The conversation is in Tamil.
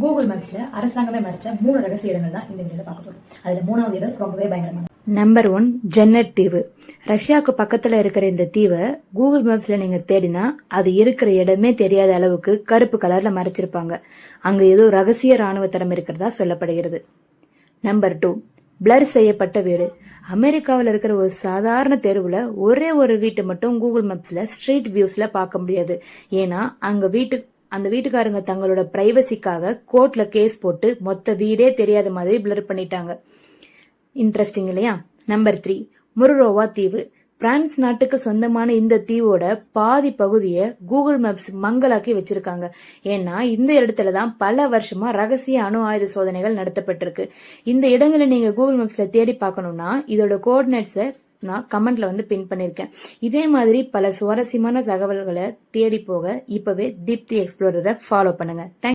கூகுள் மேப்ஸ்ல அரசாங்கமே மறைச்ச 3 ரகசிய இடங்கள் தான் இந்த வீடியோல பார்க்க போறோம். அதுல 3வது இடம் ரொம்பவே பயங்கரமான. நம்பர் 1, ஜென்னட் தீவு. ரஷ்யாவுக்கு பக்கத்துல இருக்கிற இந்த தீவை கூகுள் மேப்ஸ்ல நீங்க தேடினா அது இருக்கிற இடமே தெரியாத அளவுக்கு கருப்பு கலர்ல மறைச்சிருப்பாங்க. அங்க ஏதோ ரகசிய ராணுவ தரம் இருக்கிறதா சொல்லப்படுகிறது. நம்பர் 2, பிளர் செய்யப்பட்ட வீடு. அமெரிக்காவில் இருக்கிற ஒரு சாதாரண தெருவுல ஒரே ஒரு வீட்டை மட்டும் கூகுள் மேப்ஸ்ல ஸ்ட்ரீட் வியூஸ்ல பார்க்க முடியாது. ஏன்னா அந்த வீட்டுக்காரங்க தங்களோட பிரைவசிக்காக கோர்ட்ல கேஸ் போட்டு மொத்த வீடே தெரியாத மாதிரி பிளர் பண்ணிட்டாங்க. இன்ட்ரெஸ்டிங் இல்லையா? நம்பர் 3, முருரோவா தீவு. பிரான்ஸ் நாட்டுக்கு சொந்தமான இந்த தீவோட பாதி பகுதியை கூகுள் மேப்ஸ் மங்கலாக்கி வச்சிருக்காங்க. ஏன்னா இந்த இடத்துலதான் பல வருஷமா ரகசிய அணு ஆயுத சோதனைகள் நடத்தப்பட்டிருக்கு. இந்த இடங்களை நீங்க கூகுள் மேப்ஸ்ல தேடி பார்க்கணும்னா இதோட கோஆர்டினேட்ஸை நான் கமெண்ட்ல பின் பண்ணிருக்கேன். இதே மாதிரி பல சுவாரஸ்யமான தகவல்களை தேடி போக இப்பவே தீப்தி எக்ஸ்ப்ளோரரை ஃபாலோ பண்ணுங்க.